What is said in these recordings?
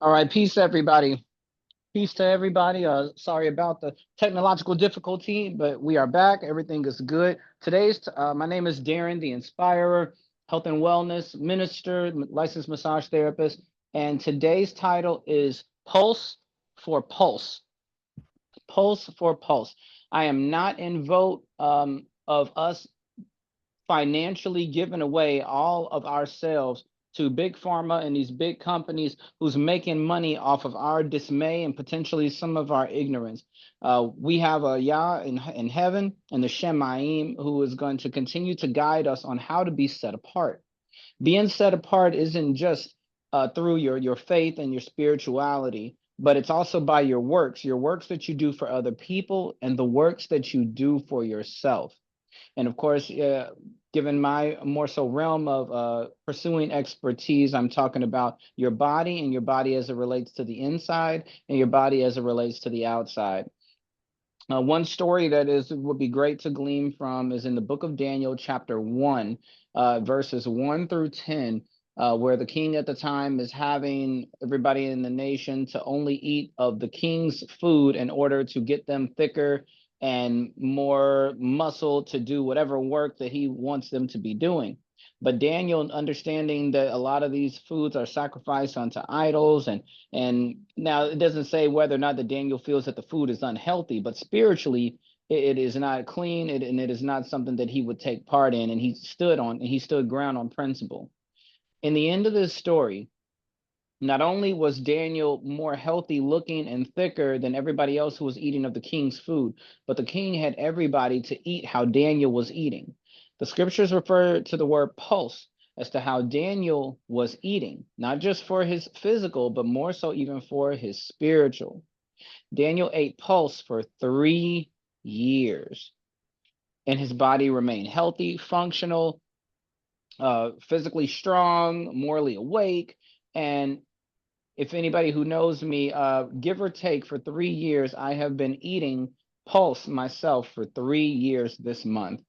All right, peace everybody. Peace to everybody. Sorry about the technological difficulty, but we are back. Everything is good. My name is Darren, the Inspirer, health and wellness minister, licensed massage therapist, and today's title is Pulse for Pulse. Pulse for Pulse. I am not in vote of us financially giving away all of ourselves to big pharma and these big companies who's making money off of our dismay and potentially some of our ignorance. We have a Yah in heaven and the Shemaim who is going to continue to guide us on how to be set apart. Being set apart isn't just through your faith and your spirituality, but it's also by your works that you do for other people and the works that you do for yourself. And of course, given my more so realm of pursuing expertise, I'm talking about your body and your body as it relates to the inside and your body as it relates to the outside. One story that would be great to glean from is in the book of Daniel, chapter 1, verses 1 through 10, where the king at the time is having everybody in the nation to only eat of the king's food in order to get them thicker and more muscle to do whatever work that he wants them to be doing. But Daniel, understanding that a lot of these foods are sacrificed unto idols, and now it doesn't say whether or not that Daniel feels that the food is unhealthy, but spiritually it is not clean, and it is not something that he would take part in. And he stood ground on principle. In the end of this story, not only was Daniel more healthy looking and thicker than everybody else who was eating of the king's food, but the king had everybody to eat how Daniel was eating. The scriptures refer to the word pulse as to how Daniel was eating, not just for his physical, but more so even for his spiritual. Daniel ate pulse for 3 years, and his body remained healthy, functional, physically strong, morally awake, and if anybody who knows me, give or take for 3 years, I have been eating Pulse myself for 3 years this month.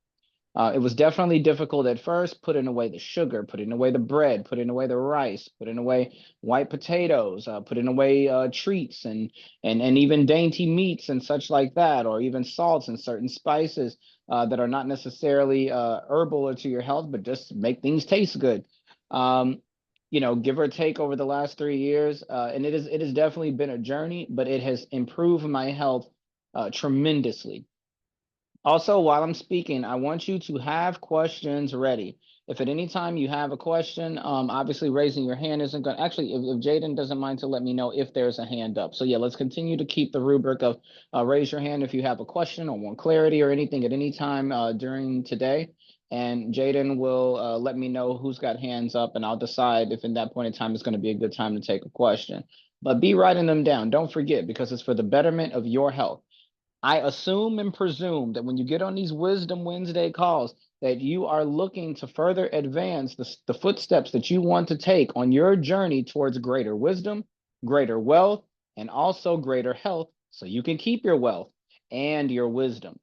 It was definitely difficult at first, putting away the sugar, putting away the bread, putting away the rice, putting away white potatoes, putting away treats and even dainty meats and such like that, or even salts and certain spices that are not necessarily herbal or to your health, but just make things taste good. Um, give or take over the last 3 years, and it has definitely been a journey, but it has improved my health tremendously. Also, while I'm speaking, I want you to have questions ready. If at any time you have a question, obviously raising your hand isn't going to, actually, if Jaden doesn't mind to let me know if there's a hand up. So yeah, let's continue to keep the rubric of raise your hand if you have a question or want clarity or anything at any time during today. And Jaden will let me know who's got hands up, and I'll decide if in that point in time it's going to be a good time to take a question. But be writing them down. Don't forget, because it's for the betterment of your health. I assume and presume that when you get on these Wisdom Wednesday calls, that you are looking to further advance the footsteps that you want to take on your journey towards greater wisdom, greater wealth, and also greater health, so you can keep your wealth and your wisdom.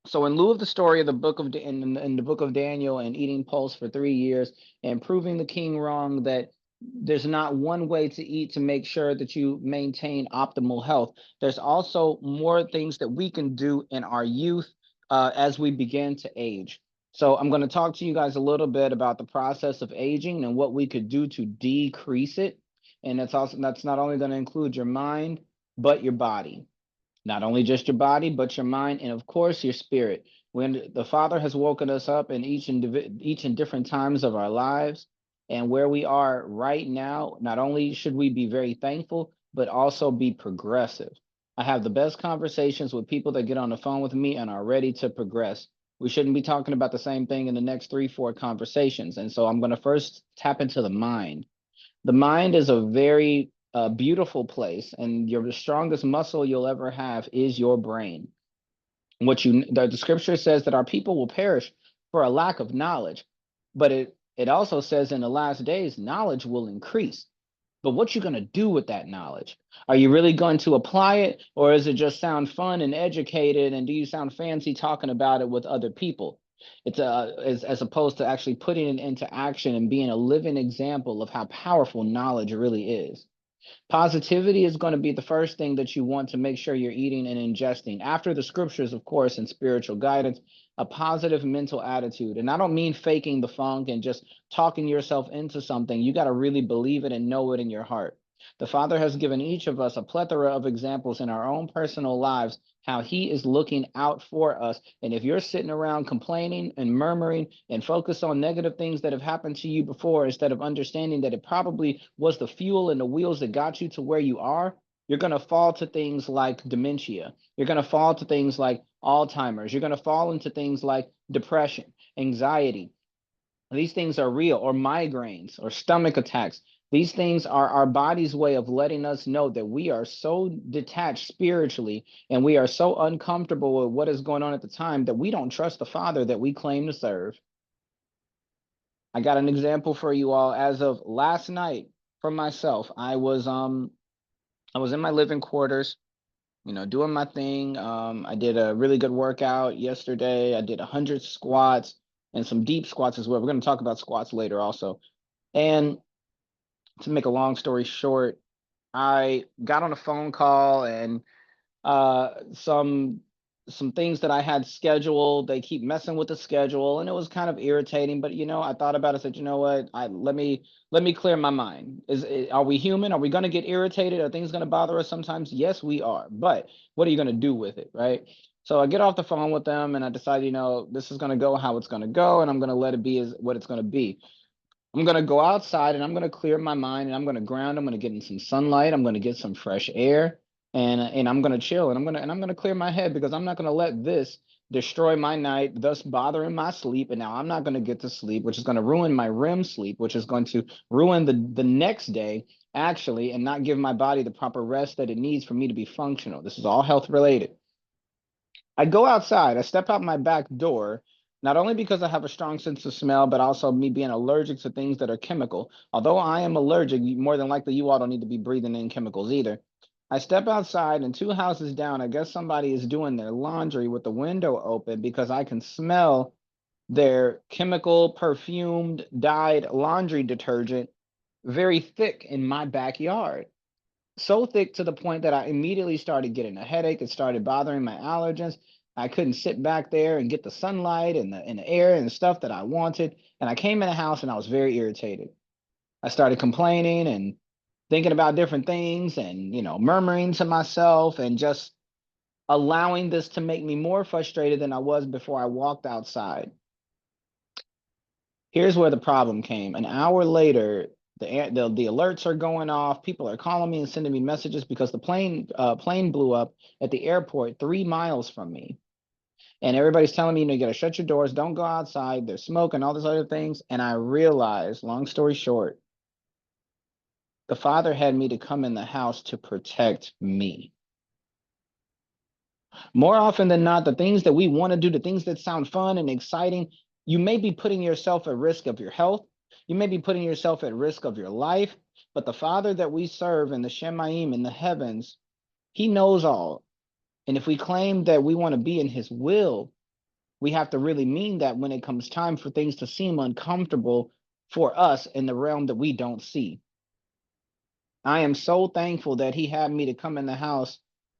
So, in lieu of the story of the book of in the book of Daniel and eating pulse for 3 years and proving the king wrong that there's not one way to eat to make sure that you maintain optimal health. There's also more things that we can do in our youth as we begin to age. So, I'm going to talk to you guys a little bit about the process of aging and what we could do to decrease it. And that's not only going to include your mind, but your body. Not only just your body, but your mind, and of course your spirit. When the Father has woken us up in each and different times of our lives, and where we are right now, not only should we be very thankful, but also be progressive. I have the best conversations with people that get on the phone with me and are ready to progress. We shouldn't be talking about the same thing in the next 3, 4 conversations. And so I'm going to first tap into the mind. The mind is a very beautiful place, and the strongest muscle you'll ever have is your brain. The scripture says that our people will perish for a lack of knowledge, but it also says in the last days knowledge will increase. But what you going to do with that knowledge? Are you really going to apply it, or is it just sound fun and educated, and do you sound fancy talking about it with other people? It's as opposed to actually putting it into action and being a living example of how powerful knowledge really is. Positivity is going to be the first thing that you want to make sure you're eating and ingesting. After the scriptures, of course, and spiritual guidance, a positive mental attitude. And I don't mean faking the funk and just talking yourself into something. You got to really believe it and know it in your heart. The Father has given each of us a plethora of examples in our own personal lives how he is looking out for us. And if you're sitting around complaining and murmuring and focus on negative things that have happened to you before, instead of understanding that it probably was the fuel and the wheels that got you to where you are, you're going to fall to things like dementia. You're going to fall to things like Alzheimer's. You're going to fall into things like depression, anxiety. These things are real, or migraines, or stomach attacks. These things are our body's way of letting us know that we are so detached spiritually and we are so uncomfortable with what is going on at the time that we don't trust the Father that we claim to serve. I got an example for you all. As of last night, for myself, I was in my living quarters, doing my thing. I did a really good workout yesterday. I did 100 squats and some deep squats as well. We're going to talk about squats later also. And to make a long story short, I got on a phone call and uh some some things that I had scheduled, they keep messing with the schedule and it was kind of irritating, but I thought about it, said, you know what? Let me clear my mind. Are we human? Are we going to get irritated? Are things going to bother us sometimes? Yes, we are. But what are you going to do with it, right? So I get off the phone with them and I decide, this is going to go how it's going to go and I'm going to let it be as what it's going to be. I'm going to go outside and I'm going to clear my mind and I'm going to ground. I'm going to get in some sunlight. I'm going to get some fresh air and I'm going to chill and I'm going to clear my head because I'm not going to let this destroy my night, thus bothering my sleep. And now I'm not going to get to sleep, which is going to ruin my REM sleep, which is going to ruin the next day actually, and not give my body the proper rest that it needs for me to be functional. This is all health related. I go outside, I step out my back door, not only because I have a strong sense of smell, but also me being allergic to things that are chemical. Although I am allergic, more than likely you all don't need to be breathing in chemicals either. I step outside and 2 houses down, I guess somebody is doing their laundry with the window open because I can smell their chemical, perfumed, dyed laundry detergent very thick in my backyard, so thick to the point that I immediately started getting a headache. It started bothering my allergens. I couldn't sit back there and get the sunlight and the air and the stuff that I wanted. And I came in the house and I was very irritated. I started complaining and thinking about different things and, murmuring to myself and just allowing this to make me more frustrated than I was before I walked outside. Here's where the problem came. An hour later, the alerts are going off. People are calling me and sending me messages because the plane blew up at the airport 3 miles from me. And everybody's telling me, you got to shut your doors, don't go outside. There's smoke and all these other things. And I realized, long story short, the Father had me to come in the house to protect me. More often than not, the things that we want to do, the things that sound fun and exciting, you may be putting yourself at risk of your health. You may be putting yourself at risk of your life. But the Father that we serve in the Shemaim in the heavens, he knows all. And if we claim that we want to be in his will, we have to really mean that when it comes time for things to seem uncomfortable for us in the realm that we don't see. I am so thankful that he had me to come in the house.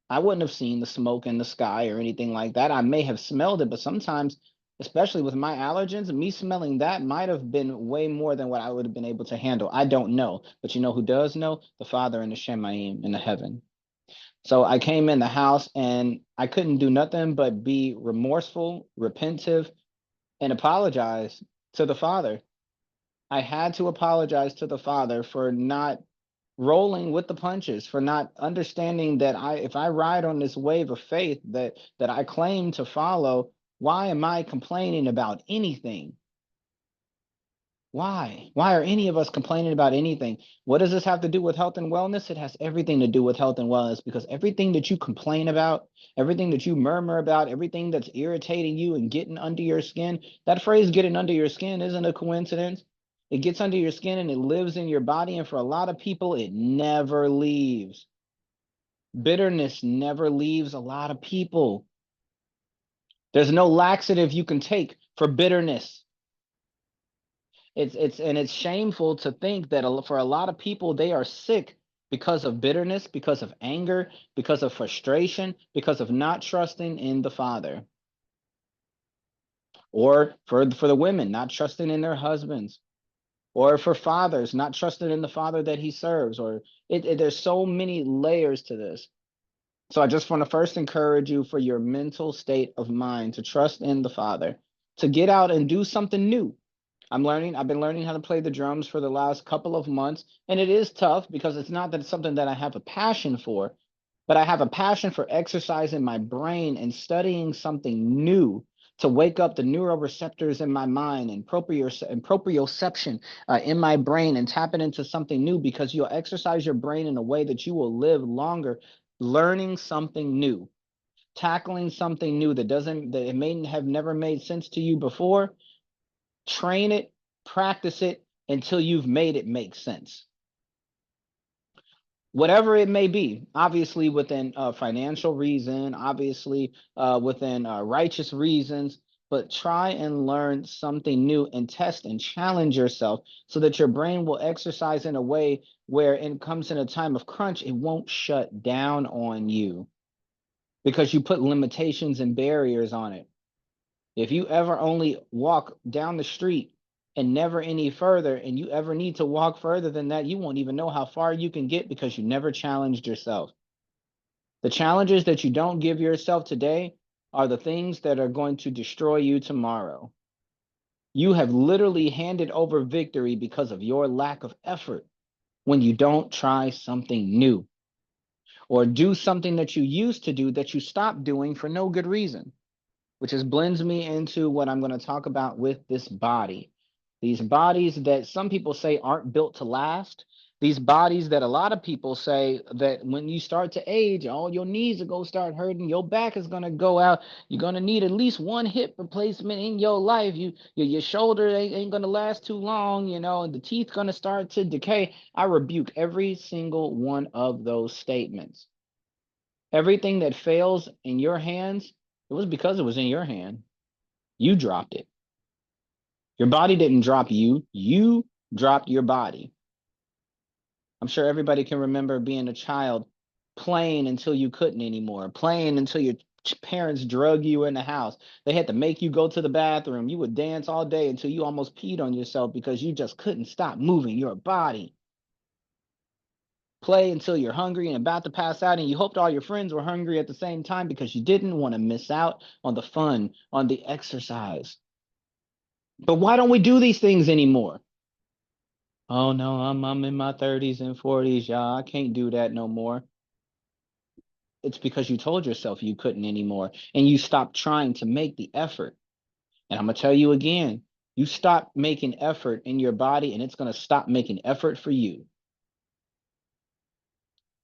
I wouldn't have seen the smoke in the sky or anything like that. I may have smelled it, but sometimes, especially with my allergens, me smelling that might have been way more than what I would have been able to handle. I don't know. But you know who does know? The Father in the Shemaim in the heaven. So I came in the house and I couldn't do nothing but be remorseful, repentive, and apologize to the Father. I had to apologize to the Father for not rolling with the punches, for not understanding that if I ride on this wave of faith that I claim to follow, why am I complaining about anything? Why are any of us complaining about anything? What does this have to do with health and wellness? It has everything to do with health and wellness, because everything that you complain about, everything that you murmur about, everything that's irritating you and getting under your skin, that phrase getting under your skin isn't a coincidence. It gets under your skin and it lives in your body. And for a lot of people, it never leaves. Bitterness never leaves a lot of people. There's no laxative you can take for bitterness. It's shameful to think that for a lot of people, they are sick because of bitterness, because of anger, because of frustration, because of not trusting in the Father. Or for the women, not trusting in their husbands. Or for fathers, not trusting in the Father that he serves. Or there's so many layers to this. So I just want to first encourage you for your mental state of mind to trust in the Father, to get out and do something new. I've been learning how to play the drums for the last couple of months, and it is tough because it's not that it's something that I have a passion for, but I have a passion for exercising my brain and studying something new to wake up the neuroreceptors in my mind and proprioception in my brain and tap it into something new, because you'll exercise your brain in a way that you will live longer learning something new, tackling something new that it may have never made sense to you before. Train it, practice it until you've made it make sense. Whatever it may be, obviously within financial reason, obviously within righteous reasons, but try and learn something new and test and challenge yourself so that your brain will exercise in a way where it comes in a time of crunch, it won't shut down on you because you put limitations and barriers on it. If you ever only walk down the street and never any further, and you ever need to walk further than that, you won't even know how far you can get because you never challenged yourself. The challenges that you don't give yourself today are the things that are going to destroy you tomorrow. You have literally handed over victory because of your lack of effort when you don't try something new or do something that you used to do that you stopped doing for no good reason, which is blends me into what I'm going to talk about with this body. These bodies that some people say aren't built to last. These bodies that a lot of people say that when you start to age, all your knees are going to start hurting, your back is going to go out, you're going to need at least one hip replacement in your life. Your shoulder ain't going to last too long, and the teeth going to start to decay. I rebuke every single one of those statements. Everything that fails in your hands, it was because it was in your hand. You dropped it. Your body didn't drop you. You dropped your body. I'm sure everybody can remember being a child playing until you couldn't anymore, playing until your parents drug you in the house. They had to make you go to the bathroom. You would dance all day until you almost peed on yourself because you just couldn't stop moving your body. Play until you're hungry and about to pass out, and you hoped all your friends were hungry at the same time because you didn't want to miss out on the fun, on the exercise. But why don't we do these things anymore? Oh no, I'm in my 30s and 40s, y'all. I can't do that no more. It's because you told yourself you couldn't anymore, and you stopped trying to make the effort. And I'm gonna tell you again, you stop making effort in your body, and it's gonna stop making effort for you.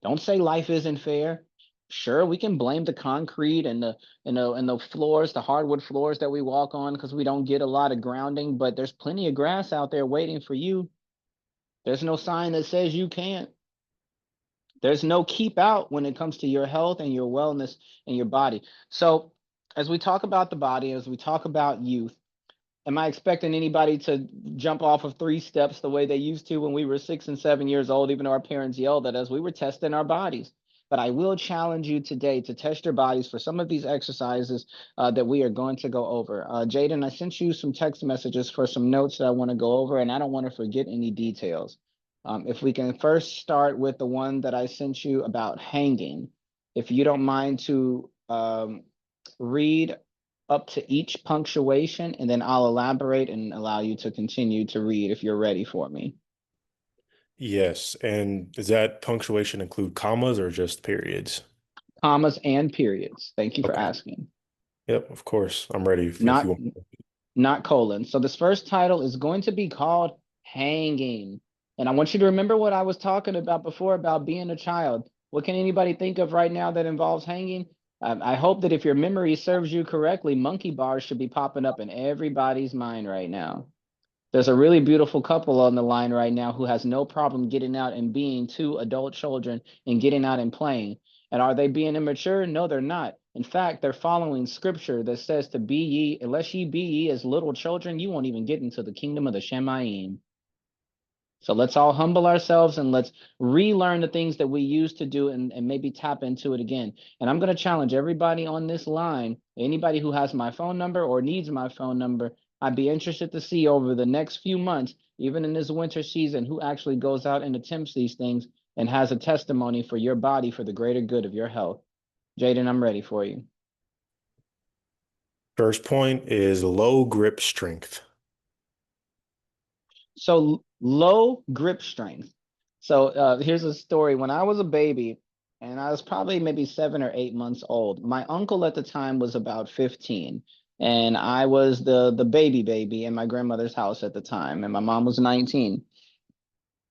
Don't say life isn't fair. Sure, we can blame the concrete and the floors, the hardwood floors that we walk on because we don't get a lot of grounding, but there's plenty of grass out there waiting for you. There's no sign that says you can't. There's no keep out when it comes to your health and your wellness and your body. So, as we talk about the body, as we talk about youth, am I expecting anybody to jump off of 3 steps the way they used to when we were 6 and 7 years old, even though our parents yelled at us? We were testing our bodies. But I will challenge you today to test your bodies for some of these exercises that we are going to go over. Jaden, I sent you some text messages for some notes that I want to go over, and I don't want to forget any details. If we can first start with the one that I sent you about hanging, if you don't mind to read up to each punctuation, and then I'll elaborate and allow you to continue to read if you're ready for me. Yes. And does that punctuation include commas or just periods? Commas and periods. Thank you for Okay. asking. Yep, of course. I'm ready if you Not want. not colon. So this first title is going to be called Hanging. And I want you to remember what I was talking about before about being a child. What can anybody think of right now that involves hanging? I hope that if your memory serves you correctly, monkey bars should be popping up in everybody's mind right now. There's a really beautiful couple on the line right now who has no problem getting out and being two adult children and getting out and playing. And are they being immature? No, they're not. In fact, they're following scripture that says to be ye, unless ye be ye as little children, you won't even get into the kingdom of the Shemaim. So let's all humble ourselves and let's relearn the things that we used to do and maybe tap into it again. And I'm going to challenge everybody on this line, anybody who has my phone number or needs my phone number, I'd be interested to see over the next few months, even in this winter season, who actually goes out and attempts these things and has a testimony for your body for the greater good of your health. Jaden, I'm ready for you. First point is low grip strength. So low grip strength. So here's a story. When I was a baby, and I was probably maybe 7 or 8 months old, my uncle at the time was about 15, and I was the baby in my grandmother's house at the time, and my mom was 19.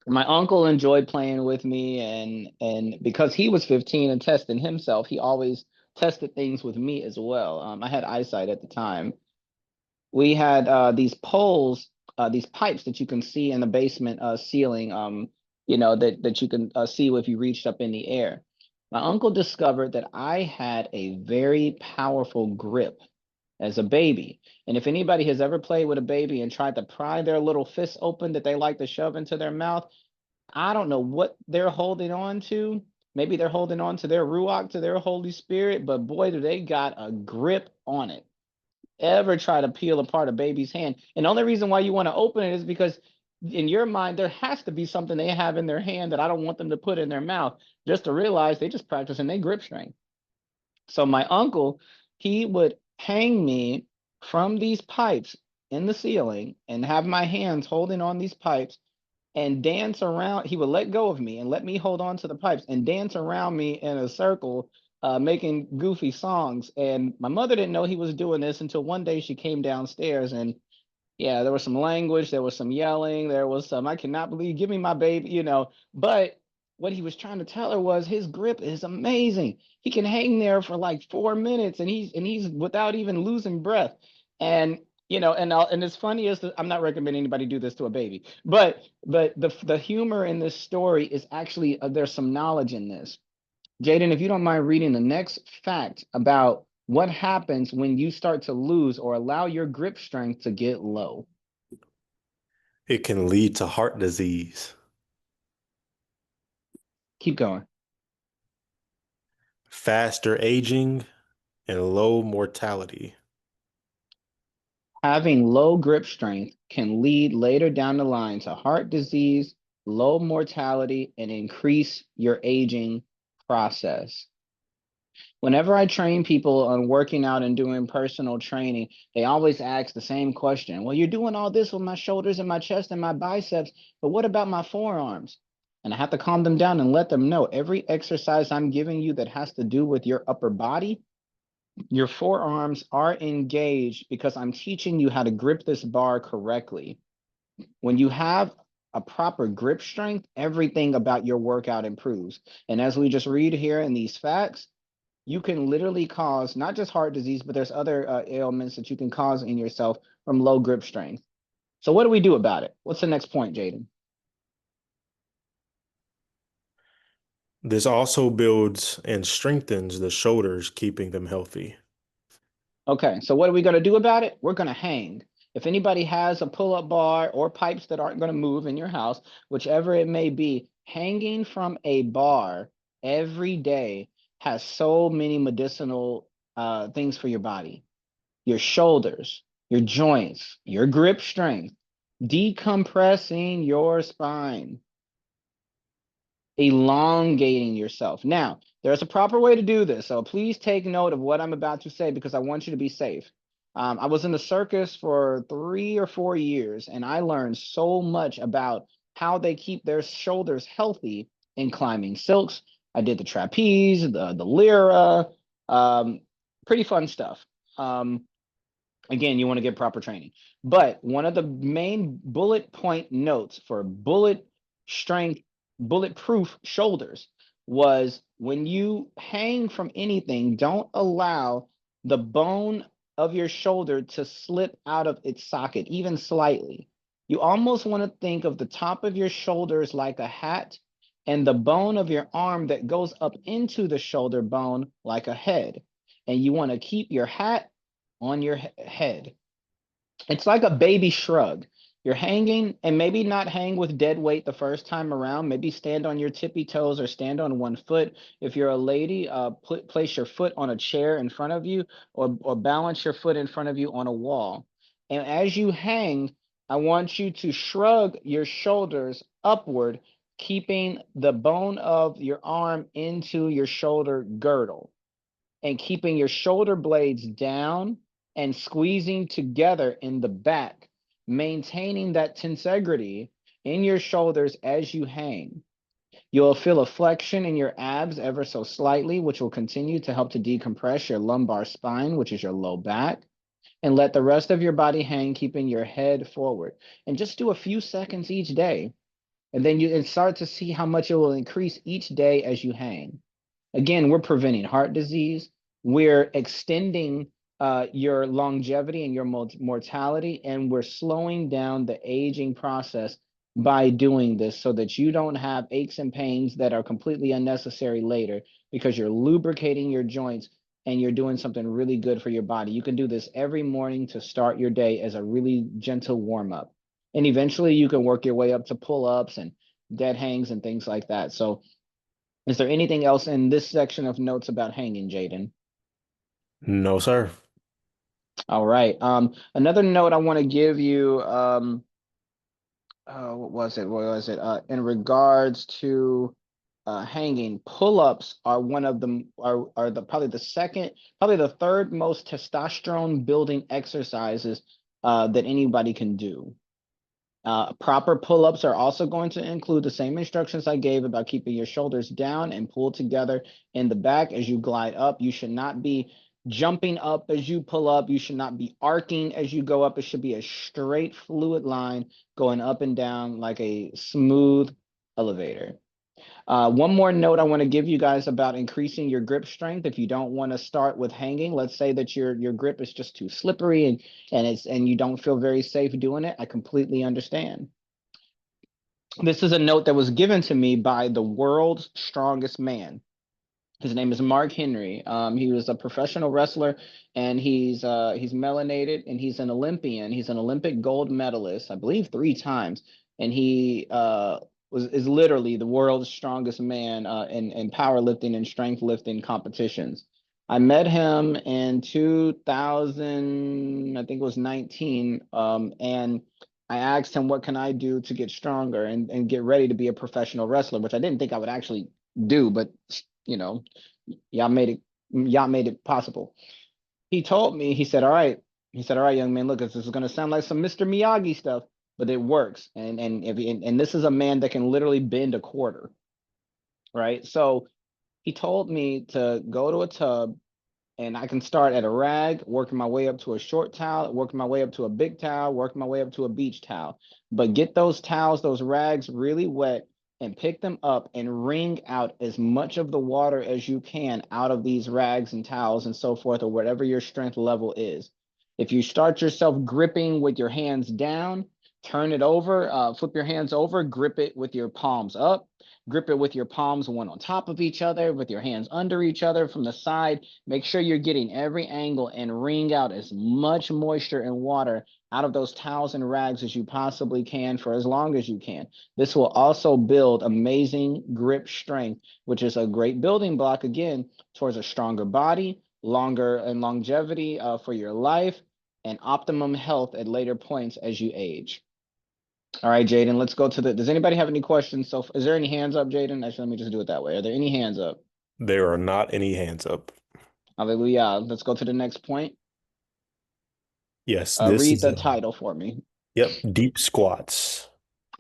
My uncle enjoyed playing with me, and because he was 15 and testing himself, he always tested things with me as well. I had eyesight at the time. We had these poles, these pipes that you can see in the basement ceiling, that you can see if you reached up in the air. My uncle discovered that I had a very powerful grip as a baby. And if anybody has ever played with a baby and tried to pry their little fists open that they like to shove into their mouth, I don't know what they're holding on to. Maybe they're holding on to their ruach, to their Holy Spirit, but boy, do they got a grip on it. Ever try to peel apart a baby's hand. And the only reason why you want to open it is because in your mind, there has to be something they have in their hand that I don't want them to put in their mouth, just to realize they just practicing their grip strength. So my uncle, he would hang me from these pipes in the ceiling and have my hands holding on these pipes and dance around. He would let go of me and let me hold on to the pipes and dance around me in a circle, making goofy songs. And my mother didn't know he was doing this until one day she came downstairs, and yeah, there was some language, there was some yelling, there was some, I cannot believe, give me my baby. But what he was trying to tell her was his grip is amazing. He can hang there for like 4 minutes and he's without even losing breath. And and it's funny is that I'm not recommending anybody do this to a baby, but the humor in this story is actually there's some knowledge in this. Jaden, if you don't mind reading the next fact about what happens when you start to lose or allow your grip strength to get low. It can lead to heart disease, Keep going. faster aging, and low mortality. Having low grip strength can lead later down the line to heart disease, low mortality, and increase your aging process. Whenever I train people on working out and doing personal training, they always ask the same question. Well, you're doing all this with my shoulders and my chest and my biceps, but what about my forearms? And I have to calm them down and let them know every exercise I'm giving you that has to do with your upper body, your forearms are engaged because I'm teaching you how to grip this bar correctly. When you have a proper grip strength, everything about your workout improves. And as we just read here in these facts, you can literally cause not just heart disease, but there's other ailments that you can cause in yourself from low grip strength. So what do we do about it? What's the next point, Jaden? This also builds and strengthens the shoulders, keeping them healthy. Okay, so what are we going to do about it? We're going to hang. If anybody has a pull-up bar or pipes that aren't going to move in your house, whichever it may be, hanging from a bar every day has so many medicinal things for your body, your shoulders, your joints, your grip strength, decompressing your spine, elongating yourself. Now, there's a proper way to do this, so please take note of what I'm about to say because I want you to be safe. I was in the circus for 3 or 4 years, and I learned so much about how they keep their shoulders healthy in climbing silks. I did the trapeze, the lyra, um, pretty fun stuff. Again, you want to get proper training. But one of the main bullet point notes for bulletproof shoulders was when you hang from anything, don't allow the bone of your shoulder to slip out of its socket, even slightly. You almost want to think of the top of your shoulders like a hat and the bone of your arm that goes up into the shoulder bone like a head. And you want to keep your hat on your head. It's like a baby shrug. You're hanging, and maybe not hang with dead weight the first time around. Maybe stand on your tippy toes or stand on one foot. If you're a lady, place your foot on a chair in front of you, or balance your foot in front of you on a wall. And as you hang, I want you to shrug your shoulders upward, keeping the bone of your arm into your shoulder girdle, and keeping your shoulder blades down and squeezing together in the back, maintaining that tensegrity in your shoulders as you hang. You'll feel a flexion in your abs ever so slightly, which will continue to help to decompress your lumbar spine, which is your low back. And let the rest of your body hang, keeping your head forward. And just do a few seconds each day. And then you start to see how much it will increase each day as you hang. Again, we're preventing heart disease. We're extending your longevity and your mortality, and we're slowing down the aging process by doing this so that you don't have aches and pains that are completely unnecessary later, because you're lubricating your joints and you're doing something really good for your body. You can do this every morning to start your day as a really gentle warm up. And eventually you can work your way up to pull-ups and dead hangs and things like that. So is there anything else in this section of notes about hanging, Jaden? No, sir. All right. Another note I want to give you, what was it? What was it? In regards to hanging, pull-ups are one of them, are the probably the second, probably the third most testosterone building exercises that anybody can do. Proper pull-ups are also going to include the same instructions I gave about keeping your shoulders down and pulled together in the back as you glide up. You should not be jumping up as you pull up. You should not be arcing as you go up. It should be a straight fluid line going up and down like a smooth elevator. One more note I want to give you guys about increasing your grip strength. If you don't want to start with hanging, let's say that your grip is just too slippery and you don't feel very safe doing it. I completely understand. This is a note that was given to me by the world's strongest man. His name is Mark Henry. He was a professional wrestler, and he's melanated, and he's an Olympian. He's an Olympic gold medalist, I believe, 3 times, and he is literally the world's strongest man in powerlifting and strength lifting competitions. I met him in 2000, I think it was 19, and I asked him, what can I do to get stronger and get ready to be a professional wrestler, which I didn't think I would actually do, but you know, y'all made it, y'all made it possible. He told me, he said, all right, young man, look, this is going to sound like some Mr. Miyagi stuff, but it works. And this is a man that can literally bend a quarter, right? So he told me to go to a tub, and I can start at a rag, working my way up to a short towel, working my way up to a big towel, working my way up to a beach towel. But get those towels, those rags really wet, and pick them up and wring out as much of the water as you can out of these rags and towels and so forth, or whatever your strength level is. If you start yourself gripping with your hands down, turn it over, flip your hands over, grip it with your palms up, grip it with your palms one on top of each other, with your hands under each other from the side. Make sure you're getting every angle and wring out as much moisture and water out of those towels and rags as you possibly can for as long as you can. This will also build amazing grip strength, which is a great building block, again, towards a stronger body, longer and longevity for your life, and optimum health at later points as you age. All right, Jaden, let's go to does anybody have any questions? So is there any hands up, Jaden? Actually, let me just do it that way. Are there any hands up? There are not any hands up. Hallelujah. Let's go to the next point. Yes, this Read is the title for me. yep, deep squats.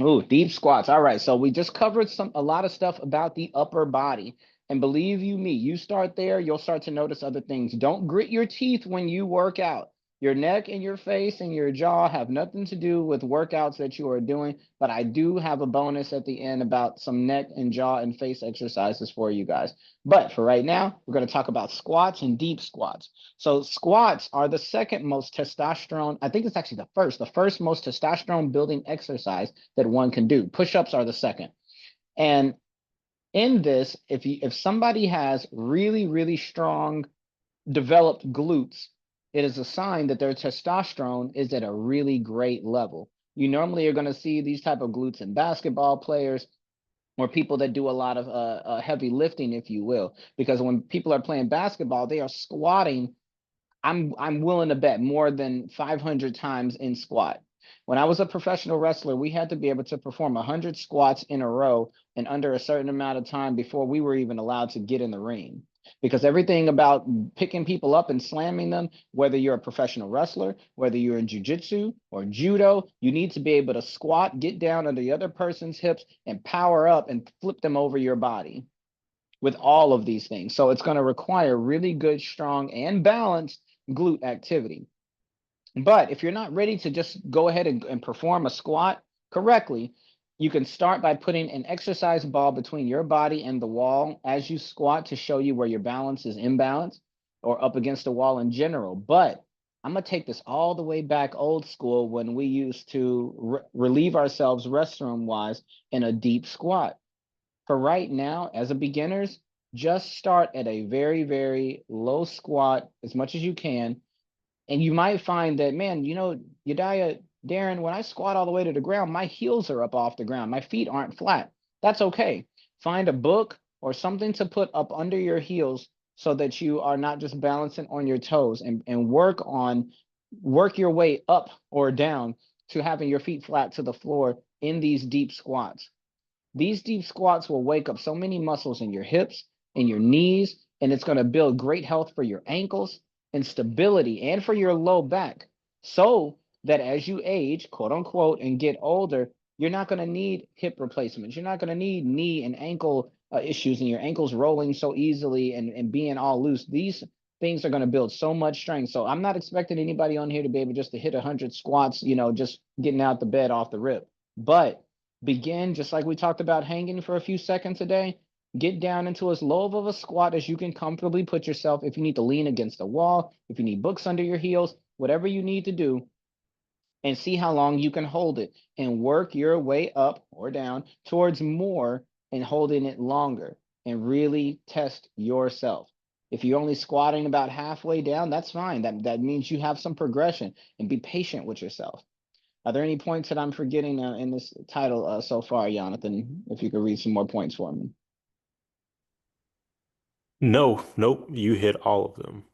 Ooh, deep squats. All right. So we just covered a lot of stuff about the upper body. And believe you me, you start there, you'll start to notice other things. Don't grit your teeth when you work out. Your neck and your face and your jaw have nothing to do with workouts that you are doing, but I do have a bonus at the end about some neck and jaw and face exercises for you guys. But for right now, we're going to talk about squats and deep squats. So squats are the second most testosterone. I think it's actually the first most testosterone building exercise that one can do. Push-ups are the second. And in this, if somebody has really, really strong developed glutes, it is a sign that their testosterone is at a really great level. You normally are going to see these type of glutes in basketball players or people that do a lot of heavy lifting, if you will, because when people are playing basketball, they are squatting. I'm willing to bet more than 500 times in squat. When I was a professional wrestler, we had to be able to perform 100 squats in a row in under a certain amount of time before we were even allowed to get in the ring. Because everything about picking people up and slamming them, whether you're a professional wrestler, whether you're in jujitsu or judo, you need to be able to squat, get down under the other person's hips, and power up and flip them over your body with all of these things. So it's going to require really good, strong, and balanced glute activity. But if you're not ready to just go ahead and perform a squat correctly, you can start by putting an exercise ball between your body and the wall as you squat to show you where your balance is imbalanced or up against the wall in general. But I'm going to take this all the way back old school when we used to relieve ourselves restroom wise in a deep squat. For right now, as a beginners, just start at a very, very low squat as much as you can. And you might find that, man, Yediah, Darren, when I squat all the way to the ground, my heels are up off the ground. My feet aren't flat. That's okay. Find a book or something to put up under your heels so that you are not just balancing on your toes, and work your way up or down to having your feet flat to the floor in these deep squats. These deep squats will wake up so many muscles in your hips, in your knees, and it's going to build great health for your ankles and stability and for your low back. So that as you age, quote unquote, and get older, you're not going to need hip replacements. You're not going to need knee and ankle issues and your ankles rolling so easily and being all loose. These things are going to build so much strength. So I'm not expecting anybody on here to be able just to hit 100 squats, just getting out the bed off the rip. But begin just like we talked about, hanging for a few seconds a day. Get down into as low of a squat as you can comfortably put yourself. If you need to lean against a wall, if you need books under your heels, whatever you need to do, and see how long you can hold it and work your way up or down towards more and holding it longer and really test yourself. If you're only squatting about halfway down, that's fine. That means you have some progression, and be patient with yourself. Are there any points that I'm forgetting in this title so far, Jonathan? If you could read some more points for me. No, nope, you hit all of them.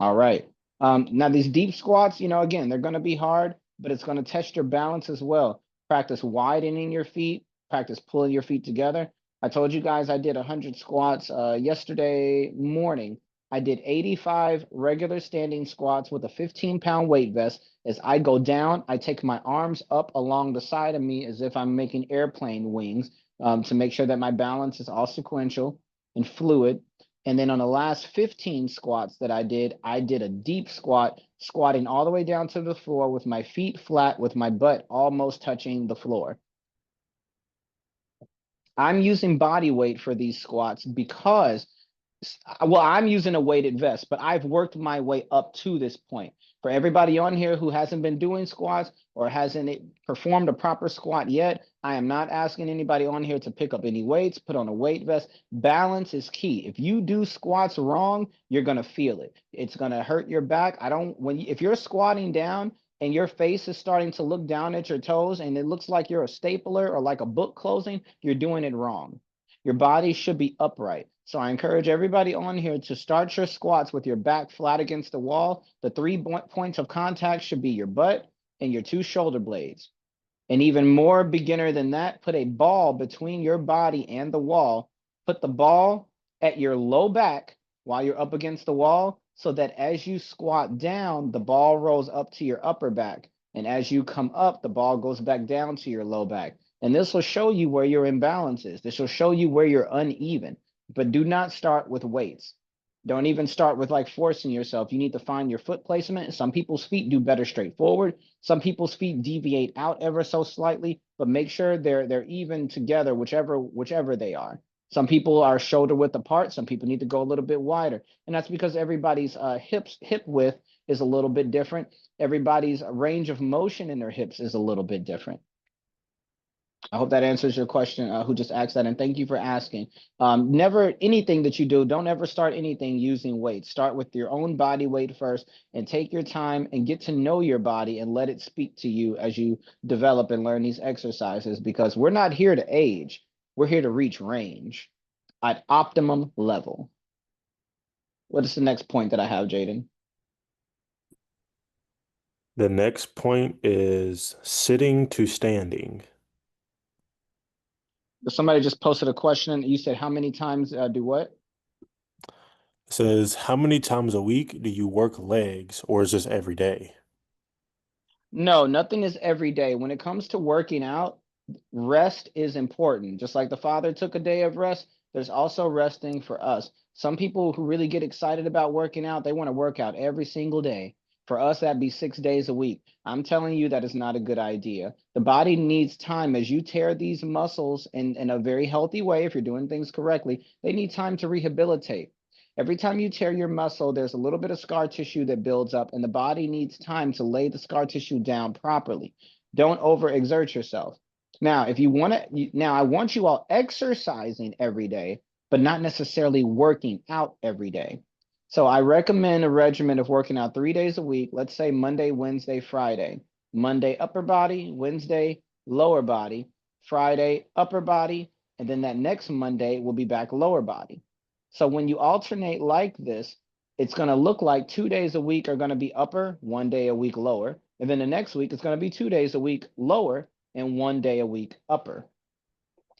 All right. Now these deep squats, again, they're going to be hard, but it's going to test your balance as well. Practice widening your feet, practice pulling your feet together. I told you guys I did 100 squats yesterday morning. I did 85 regular standing squats with a 15-pound weight vest. As I go down, I take my arms up along the side of me as if I'm making airplane wings, to make sure that my balance is all sequential and fluid. And then on the last 15 squats that I did a deep squat, squatting all the way down to the floor with my feet flat, with my butt almost touching the floor. I'm using body weight for these squats because, well, I'm using a weighted vest, but I've worked my way up to this point. For everybody on here who hasn't been doing squats or hasn't performed a proper squat yet, I am not asking anybody on here to pick up any weights, put on a weight vest. Balance is key. If you do squats wrong, you're going to feel it. It's going to hurt your back. If you're squatting down and your face is starting to look down at your toes and it looks like you're a stapler or like a book closing, you're doing it wrong. Your body should be upright. So I encourage everybody on here to start your squats with your back flat against the wall. The 3 points of contact should be your butt and your 2 shoulder blades. And even more beginner than that, put a ball between your body and the wall. Put the ball at your low back while you're up against the wall, so that as you squat down, the ball rolls up to your upper back. And as you come up, the ball goes back down to your low back. And this will show you where your imbalance is. This will show you where you're uneven. But do not start with weights. Don't even start with like forcing yourself. You need to find your foot placement. Some people's feet do better straight forward. Some people's feet deviate out ever so slightly, but make sure they're even together, whichever they are. Some people are shoulder width apart. Some people need to go a little bit wider, and that's because everybody's hip width is a little bit different. Everybody's range of motion in their hips is a little bit different. I hope that answers your question, who just asked that, and thank you for asking. Never anything that you do, don't ever start anything using weight. Start with your own body weight first and take your time and get to know your body and let it speak to you as you develop and learn these exercises because we're not here to age. We're here to reach range at optimum level. What is the next point that I have, Jaden? The next point is sitting to standing. Somebody just posted a question. You said how many times do what? It says, how many times a week do you work legs, or is this every day? No, nothing is every day. When it comes to working out, rest is important. Just like the Father took a day of rest, there's also resting for us. Some people who really get excited about working out, they want to work out every single day. For us, that'd be 6 days a week. I'm telling you that is not a good idea. The body needs time as you tear these muscles in a very healthy way. If you're doing things correctly, they need time to rehabilitate. Every time you tear your muscle, there's a little bit of scar tissue that builds up, and the body needs time to lay the scar tissue down properly. Don't overexert yourself. Now, if you want to, now I want you all exercising every day, but not necessarily working out every day. So I recommend a regimen of working out 3 days a week. Let's say Monday, Wednesday, Friday. Monday, upper body, Wednesday, lower body, Friday, upper body, and then that next Monday will be back lower body. So when you alternate like this, it's going to look like 2 days a week are going to be upper, 1 day a week lower. And then the next week, it's going to be 2 days a week lower and 1 day a week upper.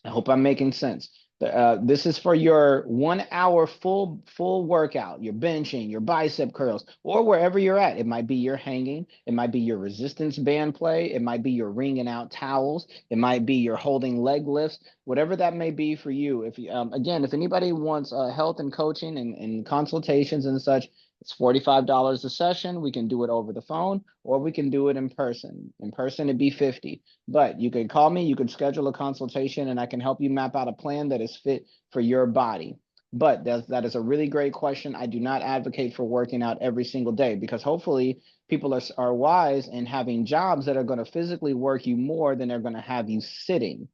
I hope I'm making sense. This is for your 1 hour full workout, your benching, your bicep curls, or wherever you're at. It might be your hanging, it might be your resistance band play, it might be your wringing out towels, it might be your holding leg lifts, whatever that may be for you. If you, again, if anybody wants health and coaching and consultations and such, it's $45 a session. We can do it over the phone, or we can do it in person. In person, it'd be 50. But you can call me, you can schedule a consultation, and I can help you map out a plan that is fit for your body. But that is a really great question. I do not advocate for working out every single day because hopefully people are wise in having jobs that are going to physically work you more than they're going to have you sitting.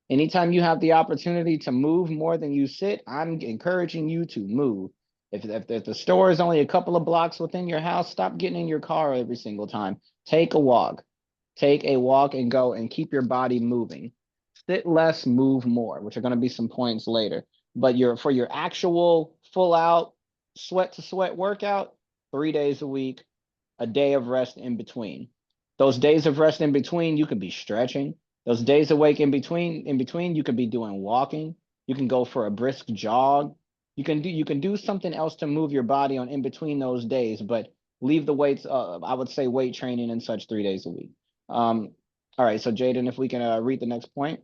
Anytime you have the opportunity to move more than you sit, I'm encouraging you to move. If the store is only a couple of blocks within your house, stop getting in your car every single time. Take a walk. Take a walk and go and keep your body moving. Sit less, move more, which are going to be some points later. But for your actual full out sweat to sweat workout, 3 days a week, a day of rest in between. Those days of rest in between, you could be stretching. Those days awake in between, you could be doing walking. You can go for a brisk jog. You can do something else to move your body on in between those days, but leave the weights. I would say weight training and such 3 days a week. All right, so Jaden, if we can read the next point.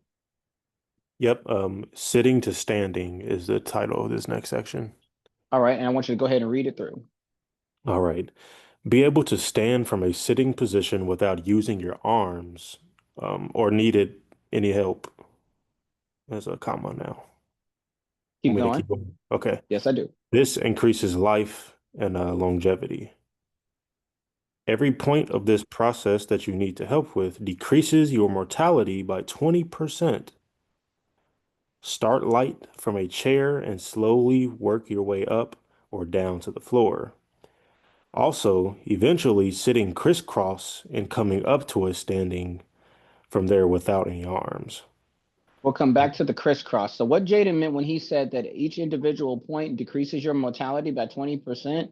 Yep, sitting to standing is the title of this next section. All right, and I want you to go ahead and read it through. All right. Be able to stand from a sitting position without using your arms, or needed any help. There's a comma now. Want Keep me to going. keep going? Okay. Yes, I do. This increases life and longevity. Every point of this process that you need to help with decreases your mortality by 20%. Start light from a chair and slowly work your way up or down to the floor. Also, eventually sitting crisscross and coming up to a standing from there without any arms. We'll come back to the crisscross. So what Jaden meant when he said that each individual point decreases your mortality by 20%,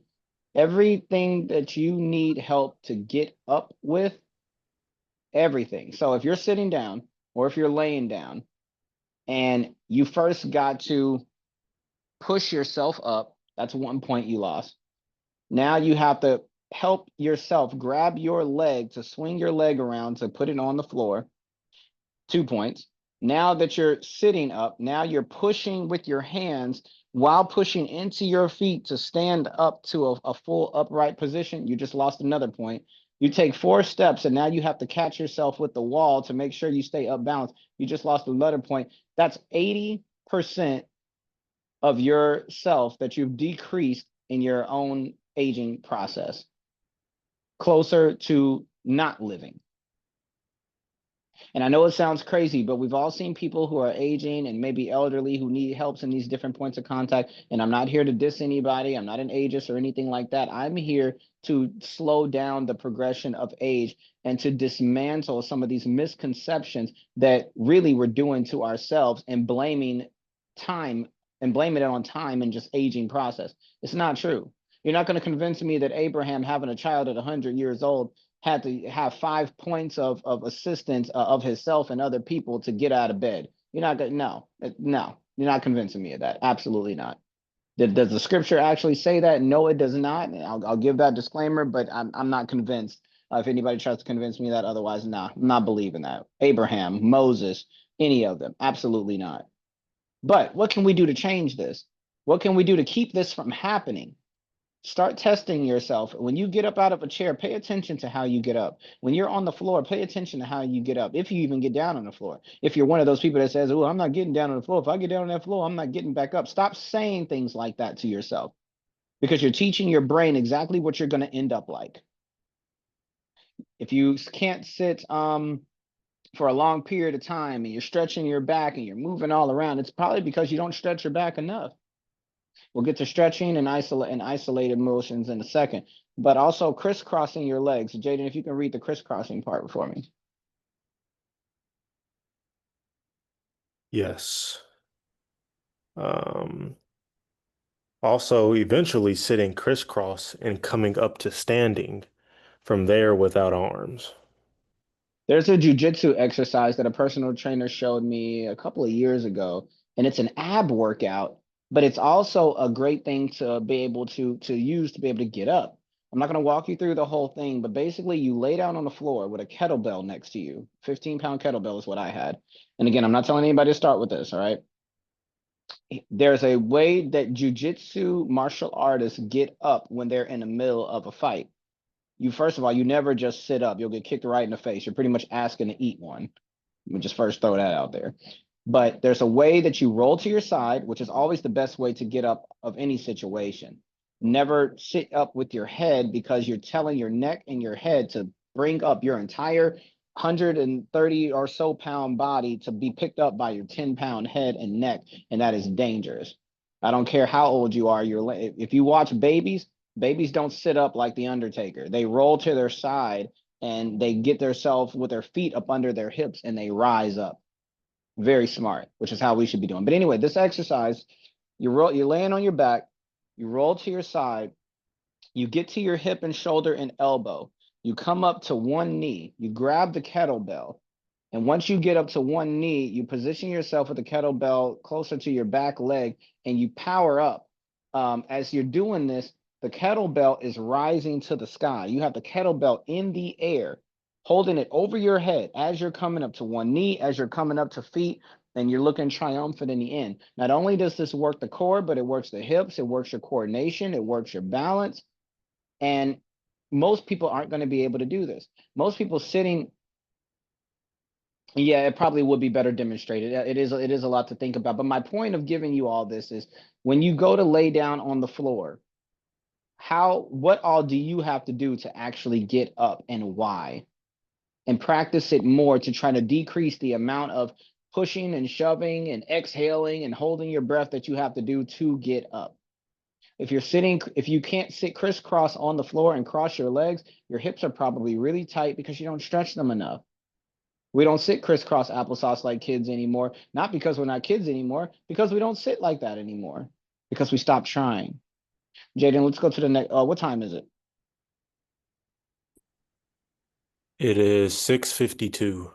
everything that you need help to get up with, everything. So if you're sitting down or if you're laying down and you first got to push yourself up, that's 1 point you lost. Now you have to help yourself grab your leg to swing your leg around to put it on the floor. 2 points. Now that you're sitting up, now you're pushing with your hands while pushing into your feet to stand up to a full upright position. You just lost another point. You take 4 steps and now you have to catch yourself with the wall to make sure you stay up balanced. You just lost another point. That's 80% of yourself that you've decreased in your own aging process, closer to not living. And I know it sounds crazy, but we've all seen people who are aging and maybe elderly who need helps in these different points of contact. And I'm not here to diss anybody. I'm not an ageist or anything like that. I'm here to slow down the progression of age and to dismantle some of these misconceptions that really we're doing to ourselves and blaming time and blaming it on time and just aging process. It's not true. You're not going to convince me that Abraham having a child at 100 years old had to have 5 points of assistance of himself and other people to get out of bed. You're not going to, no, you're not convincing me of that. Absolutely not. Does the scripture actually say that? No, it does not. I'll give that disclaimer, but I'm not convinced. If anybody tries to convince me that otherwise, nah, I'm not believing that. Abraham, Moses, any of them, absolutely not. But what can we do to change this? What can we do to keep this from happening? Start testing yourself. When you get up out of a chair, pay attention to how you get up. When you're on the floor, pay attention to how you get up. If you even get down on the floor. If you're one of those people that says, "Oh, I'm not getting down on the floor. If I get down on that floor, I'm not getting back up." Stop saying things like that to yourself because you're teaching your brain exactly what you're going to end up like. If you can't sit for a long period of time and you're stretching your back and you're moving all around, it's probably because you don't stretch your back enough. We'll get to stretching and isolated motions in a second, but also crisscrossing your legs. Jaden, if you can read the crisscrossing part for me. Yes. Um, Also, eventually sitting crisscross and coming up to standing from there without arms. There's a jujitsu exercise that a personal trainer showed me a couple of years ago, and it's an ab workout, but it's also a great thing to be able to use to be able to get up. I'm not going to walk you through the whole thing, but basically you lay down on the floor with a kettlebell next to you. 15-pound kettlebell is what I had. And again, I'm not telling anybody to start with this, all right? There's a way that jujitsu martial artists get up when they're in the middle of a fight. You first of all, you never just sit up. You'll get kicked right in the face. You're pretty much asking to eat one. Let me just first throw that out there. But there's a way that you roll to your side, which is always the best way to get up of any situation. Never sit up with your head because you're telling your neck and your head to bring up your entire 130 or so pound body to be picked up by your 10-pound head and neck, and that is dangerous. I don't care how old you are. If you watch babies don't sit up like the Undertaker. They roll to their side and they get themselves with their feet up under their hips and they rise up. Very smart, which is how we should be doing. But anyway, this exercise, you're laying on your back, you roll to your side, you get to your hip and shoulder and elbow. You come up to one knee, you grab the kettlebell, and once you get up to one knee, you position yourself with the kettlebell closer to your back leg and you power up. As you're doing this, the kettlebell is rising to the sky. You have the kettlebell in the air, holding it over your head as you're coming up to one knee, as you're coming up to feet, and you're looking triumphant in the end. Not only does this work the core, but it works the hips, it works your coordination, it works your balance. And most people aren't going to be able to do this. Most people sitting, yeah, it probably would be better demonstrated. It is a lot to think about. But my point of giving you all this is when you go to lay down on the floor, what all do you have to do to actually get up and why? And practice it more to try to decrease the amount of pushing and shoving and exhaling and holding your breath that you have to do to get up. If you can't sit crisscross on the floor and cross your legs, your hips are probably really tight because you don't stretch them enough. We don't sit crisscross applesauce like kids anymore, not because we're not kids anymore, because we don't sit like that anymore, because we stopped trying. Jaden, let's go to the next. What time is it? It is 6:52.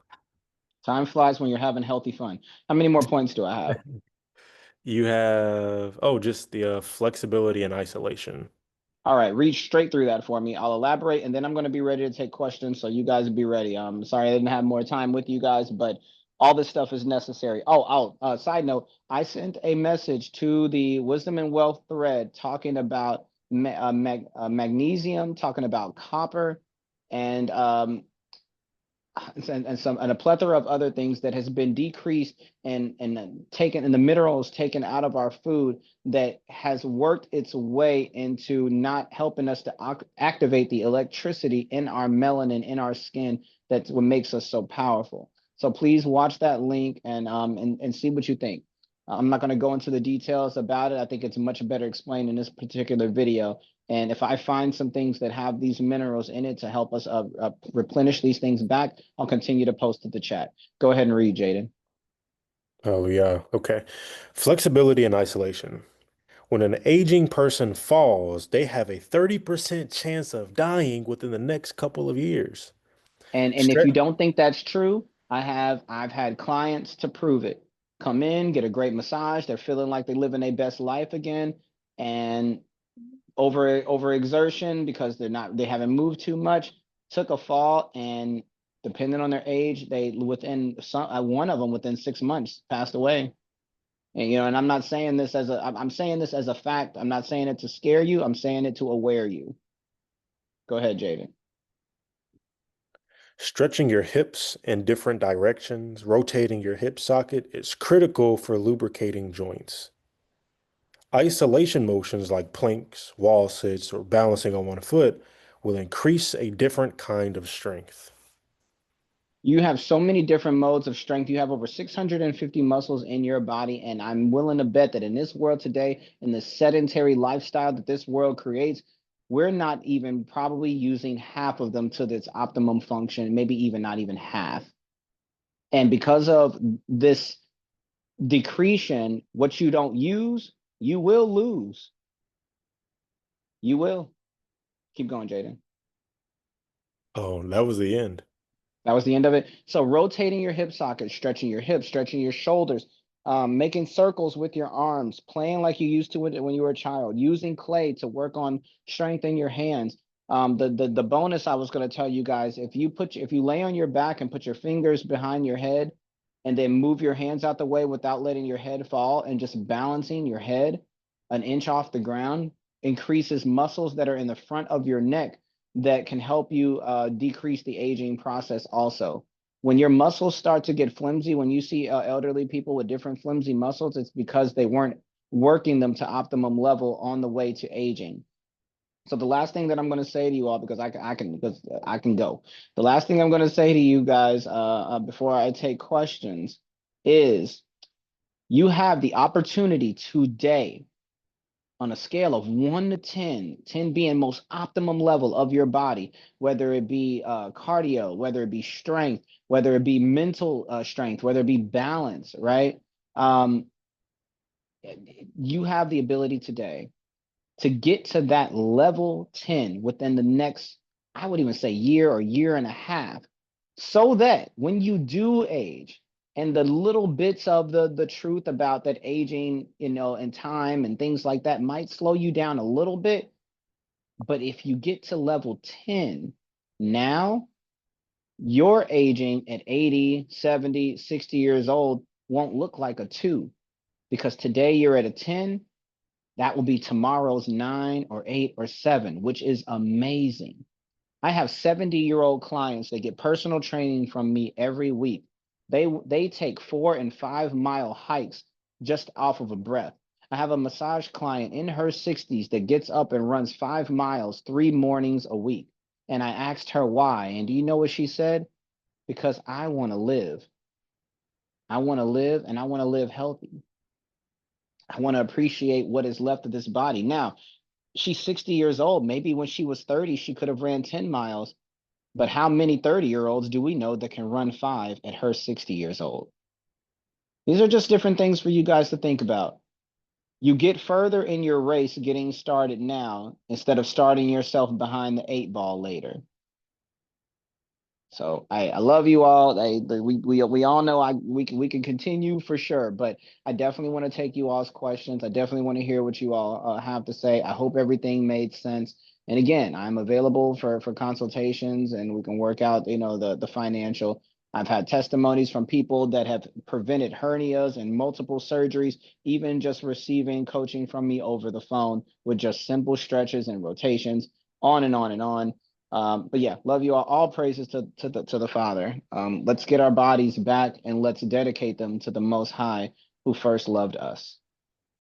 Time flies when you're having healthy fun. How many more points do I have? You have, just the flexibility and isolation. All right, read straight through that for me. I'll elaborate, and then I'm going to be ready to take questions, so you guys be ready. Sorry I didn't have more time with you guys, but all this stuff is necessary. Side note, I sent a message to the Wisdom and Wealth thread talking about magnesium, talking about copper, and and a plethora of other things that has been decreased and taken, and the minerals taken out of our food that has worked its way into not helping us to activate the electricity in our melanin in our skin. That's what makes us so powerful. So please watch that link and see what you think. I'm not going to go into the details about it. I think it's much better explained in this particular video. And if I find some things that have these minerals in it to help us replenish these things back, I'll continue to post to the chat. Go ahead and read, Jaden. Oh, yeah. Okay. Flexibility and isolation. When an aging person falls, they have a 30% chance of dying within the next couple of years. And if Stretch. you don't think that's true, I've had clients to prove it. Come in, get a great massage. They're feeling like they're living their best life again. And over exertion because they haven't moved too much, took a fall, and depending on their age, they within some one of them within 6 months passed away. And and I'm not saying this as I'm saying this as a fact. I'm not saying it to scare you. I'm saying it to aware you. Go ahead, Jaden. Stretching your hips in different directions, rotating your hip socket is critical for lubricating joints. Isolation motions like planks, wall sits, or balancing on one foot will increase a different kind of strength. You have so many different modes of strength. You have over 650 muscles in your body. And I'm willing to bet that in this world today, in the sedentary lifestyle that this world creates, we're not even probably using half of them to its optimum function, maybe even not even half. And because of this decretion, what you don't use, you will lose. You will. Keep going, Jaden. Oh, that was the end. That was the end of it. So rotating your hip socket, stretching your hips, stretching your shoulders, making circles with your arms, playing like you used to when you were a child, using clay to work on strength in your hands. The bonus I was going to tell you guys, if you lay on your back and put your fingers behind your head and then move your hands out the way without letting your head fall and just balancing your head an inch off the ground, increases muscles that are in the front of your neck that can help you decrease the aging process also. When your muscles start to get flimsy, when you see elderly people with different flimsy muscles, it's because they weren't working them to optimum level on the way to aging. So the last thing that I'm going to say to you all, because I can go. The last thing I'm going to say to you guys before I take questions is you have the opportunity today on a scale of 1 to 10, 10 being most optimum level of your body, whether it be cardio, whether it be strength, whether it be mental strength, whether it be balance, right? Um, you have the ability today to get to that level 10 within the next, I would even say year or year and a half, so that when you do age, and the little bits of the truth about that aging, and time and things like that might slow you down a little bit. But if you get to level 10 now, your aging at 80, 70, 60 years old won't look like a 2, because today you're at a 10. That will be tomorrow's 9 or 8 or 7, which is amazing. I have 70-year-old clients that get personal training from me every week. They take 4 and 5 mile hikes just off of a breath. I have a massage client in her 60s that gets up and runs 5 miles 3 mornings a week. And I asked her why. And do you know what she said? Because I want to live. I want to live, and I want to live healthy. I want to appreciate what is left of this body. Now, she's 60 years old. Maybe when she was 30, she could have ran 10 miles. But how many 30-year-olds do we know that can run 5 at her 60 years old? These are just different things for you guys to think about. You get further in your race getting started now instead of starting yourself behind the 8 ball later. So I love you all. We all know we can continue for sure, but I definitely want to take you all's questions. I definitely want to hear what you all have to say. I hope everything made sense. And again, I'm available for consultations, and we can work out the financial. I've had testimonies from people that have prevented hernias and multiple surgeries, even just receiving coaching from me over the phone with just simple stretches and rotations, on and on and on. But yeah, love you all. All praises to the Father. Let's get our bodies back and let's dedicate them to the Most High who first loved us.